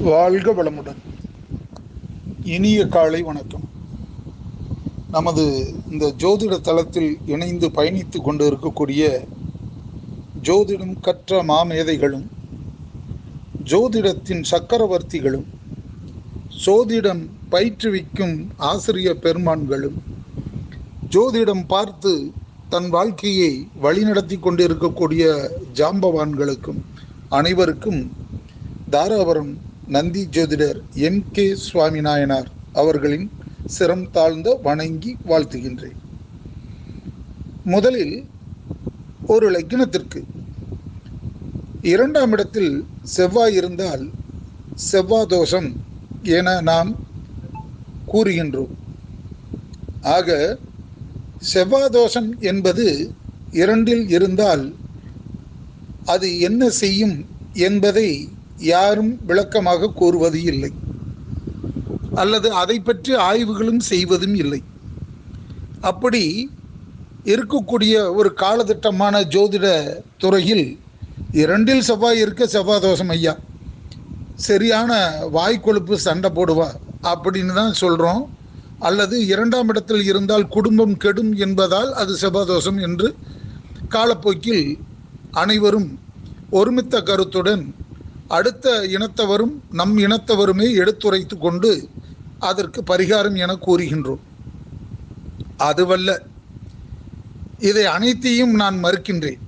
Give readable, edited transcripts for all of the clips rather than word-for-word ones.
வாழ்க வளமுடன். இனிய காலை வணக்கம். நமது இந்த ஜோதிட தளத்தில் இணைந்து பயணித்து கொண்டு இருக்கக்கூடிய ஜோதிடம் கற்ற மாமேதைகளும் ஜோதிடத்தின் சக்கரவர்த்திகளும் ஜோதிடம் பயிற்றுவிக்கும் ஆசிரியர் பெருமான்களும் ஜோதிடம் பார்த்து தன் வாழ்க்கையை வழிநடத்தி கொண்டிருக்கக்கூடிய ஜாம்பவான்களுக்கும் அனைவருக்கும் தாராபுரம் நந்தி ஜோதிடர் M.K. சுவாமிநாயனார் அவர்களின் சிரம் தாழ்ந்த வணங்கி வாழ்த்துகின்றேன். முதலில் ஒரு லக்னத்திற்கு 2ஆம் இடத்தில் செவ்வாய் இருந்தால் செவ்வாய் தோஷம் என நாம் கூறுகின்றோம். ஆக செவ்வாய் தோஷம் என்பது 2இல் இருந்தால் அது என்ன செய்யும் என்பதை யாரும் விளக்கமாக கூறுவது இல்லை, அல்லது அதை பற்றி ஆய்வுகளும் செய்வதும் இல்லை. அப்படி இருக்கக்கூடிய ஒரு காலதிட்டமான ஜோதிட துறையில் 2இல் செவ்வாய் இருக்க செவ்வாய் தோஷம் ஐயா, சரியான வாய்க்கொழுப்பு சண்டை போடுவா அப்படின்னு தான் சொல்கிறோம். அல்லது 2ஆம் இடத்தில் இருந்தால் குடும்பம் கெடும் என்பதால் அது செவ்வாய் தோஷம் என்று காலப்போக்கில் அனைவரும் ஒருமித்த கருத்துடன் அடுத்த இனத்தவரும் நம் இனத்தவருமே எடுத்துரைத்து கொண்டு அதற்கு பரிகாரம் என கூறுகின்றோம். அதுவல்ல, இதை அனைத்தையும் நான் மறுக்கின்றேன்.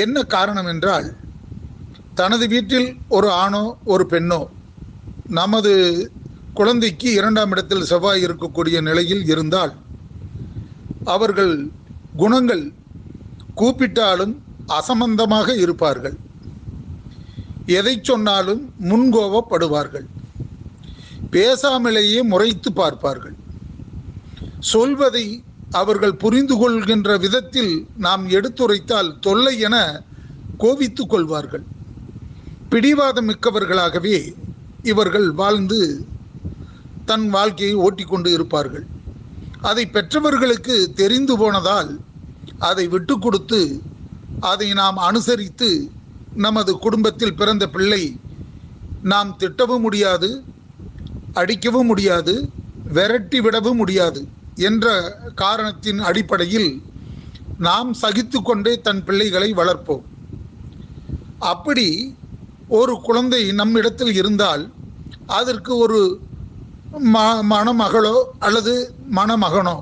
என்ன காரணம் என்றால், தனது வீட்டில் ஒரு ஆணோ ஒரு பெண்ணோ நமது குழந்தைக்கு 2ஆம் இடத்தில் செவ்வாய் இருக்கக்கூடிய நிலையில் இருந்தால் அவர்கள் குணங்கள் கூப்பிட்டாலும் அசம்பந்தமாக இருப்பார்கள். எதை சொன்னாலும் முன்கோபப்படுவார்கள். பேசாமலேயே முறைத்து பார்ப்பார்கள். சொல்வதை அவர்கள் புரிந்து கொள்கின்ற விதத்தில் நாம் எடுத்துரைத்தால் தொல்லை என கோபித்துக் கொள்வார்கள். பிடிவாதம் மிக்கவர்களாகவே இவர்கள் வாழ்ந்து தன் வாழ்க்கையை ஓட்டிக்கொண்டு இருப்பார்கள். அதை பெற்றவர்களுக்கு தெரிந்து போனதால் அதை விட்டு கொடுத்து அதை நாம் அனுசரித்து நமது குடும்பத்தில் பிறந்த பிள்ளை நாம் திட்டவும் முடியாது, அடிக்கவும் முடியாது, விரட்டி விடவும் முடியாது என்ற காரணத்தின் அடிப்படையில் நாம் சகித்து கொண்டே தன் பிள்ளைகளை வளர்ப்போம். அப்படி ஒரு குழந்தை நம்மிடத்தில் இருந்தால் அதற்கு ஒரு மணமகளோ அல்லது மணமகனோ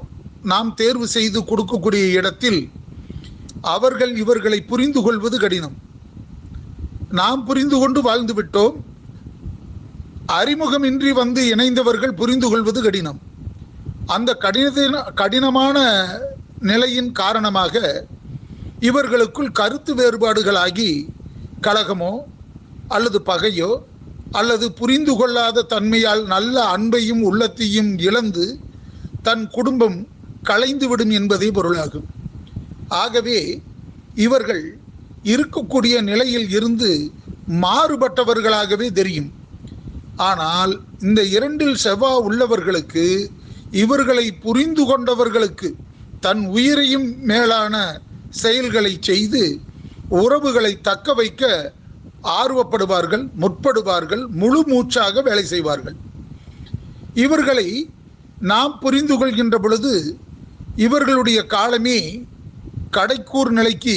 நாம் தேர்வு செய்து கொடுக்கக்கூடிய இடத்தில் அவர்கள் இவர்களை புரிந்து கொள்வது கடினம். நாம் புரிந்து கொண்டு வாழ்ந்து விட்டோம். அறிமுகமின்றி வந்து இணைந்தவர்கள் புரிந்து கொள்வது கடினம். அந்த கடினமான நிலையின் காரணமாக இவர்களுக்குள் கருத்து வேறுபாடுகளாகி கலகமோ அல்லது பகையோ அல்லது புரிந்து கொள்ளாத தன்மையால் நல்ல அன்பையும் உள்ளத்தையும் இழந்து தன் குடும்பம் கலைந்துவிடும் என்பதே பொருளாகும். ஆகவே இவர்கள் இருக்கக்கூடிய நிலையில் இருந்து மாறுபட்டவர்களாகவே தெரியும். ஆனால் இந்த 2இல் செவ்வாய் உள்ளவர்களுக்கு, இவர்களை புரிந்து கொண்டவர்களுக்கு தன் உயிரையும் மேலான செயல்களை செய்து உறவுகளை தக்க வைக்க ஆர்வப்படுவார்கள், முற்படுவார்கள், முழு மூச்சாக வேலை செய்வார்கள். இவர்களை நாம் புரிந்து கொள்கின்ற பொழுது இவர்களுடைய காலமே கடைக்கூர் நிலைக்கு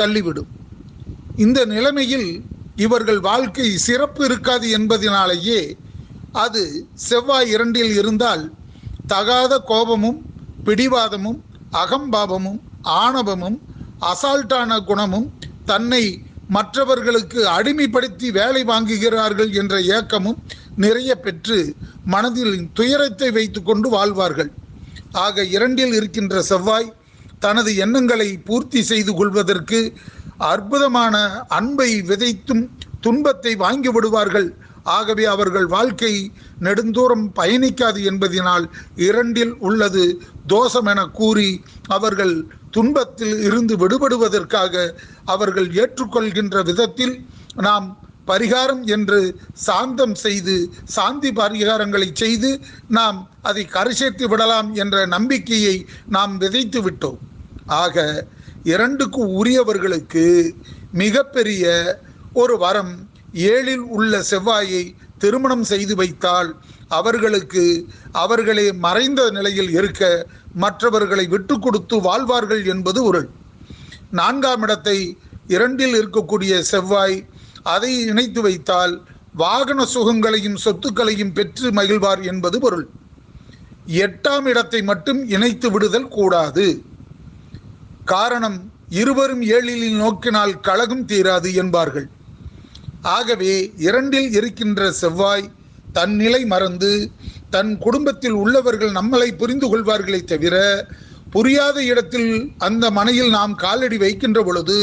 தள்ளிவிடும். இந்த நிலைமையில் இவர்கள் வாழ்க்கை சிறப்பு இருக்காது என்பதனாலேயே அது செவ்வாய் 2இல் இருந்தால் தகாத கோபமும் பிடிவாதமும் அகம்பாவமும் ஆணவமும் அசால்ட்டான குணமும் தன்னை மற்றவர்களுக்கு அடிமைப்படுத்தி வேலை வாங்குகிறார்கள் என்ற ஏக்கமும் நிறைய பெற்று மனதில் துயரத்தை வைத்து கொண்டு வாழ்வார்கள். ஆக 2இல் இருக்கின்ற செவ்வாய் தனது எண்ணங்களை பூர்த்தி செய்து கொள்வதற்கு அற்புதமான அன்பை விதைத்தும் துன்பத்தை வாங்கி விடுவார்கள். ஆகவே அவர்கள் வாழ்க்கை நெடுந்தூரம் பயணிக்காது என்பதனால் 2இல் உள்ளது தோஷம் என கூறி அவர்கள் துன்பத்தில் இருந்து விடுபடுவதற்காக அவர்கள் ஏற்றுக்கொள்கின்ற விதத்தில் நாம் பரிகாரம் என்று சாந்தம் செய்து சாந்தி பரிகாரங்களை செய்து நாம் அதை கரை சேர்த்து விடலாம் என்ற நம்பிக்கையை நாம் விதைத்து விட்டோம். ஆக 2க்கு உரியவர்களுக்கு மிகப்பெரிய ஒரு வரம் ஏழில் உள்ள செவ்வாயை திருமணம் செய்து வைத்தால் அவர்களுக்கு அவர்களே மறைந்த நிலையில் இருக்க மற்றவர்களை விட்டு கொடுத்து வாழ்வார்கள் என்பது பொருள். 4ஆம் இடத்தை 2இல் இருக்கக்கூடிய செவ்வாய் அதை இணைத்து வைத்தால் வாகன சுகங்களையும் சொத்துக்களையும் பெற்று மகிழ்வார் என்பது பொருள். 8ஆம் இடத்தை மட்டும் இணைத்து விடுதல் கூடாது. காரணம், இருவரும் 7இல் நோக்கினால் கலகம் தீராது என்பார்கள். ஆகவே 2இல் இருக்கின்ற செவ்வாய் தன் நிலை மறந்து தன் குடும்பத்தில் உள்ளவர்கள் நம்மளை புரிந்து கொள்வார்களே தவிர, புரியாத இடத்தில் அந்த மனையில் நாம் காலடி வைக்கின்ற பொழுது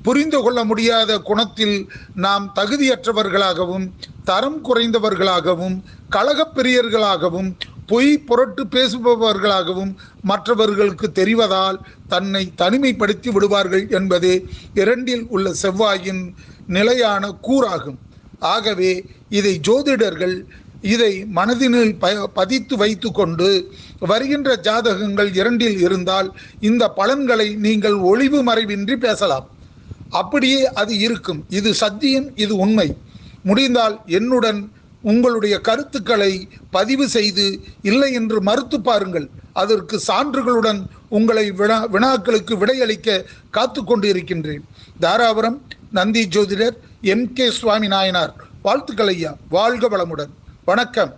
புரிந்து கொள்ள முடியாத குணத்தில் நாம் தகுதியற்றவர்களாகவும் தரம் குறைந்தவர்களாகவும் கலகப்பிரியர்களாகவும் பொய் புரட்டு பேசுபவர்களாகவும் மற்றவர்களுக்கு தெரிவதால் தன்னை தனிமைப்படுத்தி விடுவார்கள் என்பதே 2இல் உள்ள செவ்வாயின் நிலையான கூறாகும். ஆகவே இதை ஜோதிடர்கள் இதை மனதினில் பதித்து வைத்து கொண்டு வருகின்ற ஜாதகங்கள் 2இல் இருந்தால் இந்த பலன்களை நீங்கள் ஒளிவு மறைவின்றி பேசலாம். அப்படியே அது இருக்கும். இது சத்தியம், இது உண்மை. முடிந்தால் என்னுடன் உங்களுடைய கருத்துக்களை பதிவு செய்து இல்லை என்று மறுத்து பாருங்கள். அதற்கு சான்றுகளுடன் உங்களை வினாக்களுக்கு விடையளிக்க காத்து கொண்டு இருக்கின்றேன். தாராபுரம் நந்தி ஜோதிடர் MK சுவாமி நாயனார். வாழ்த்துக்கள் ஐயா. வாழ்க வளமுடன். வணக்கம்.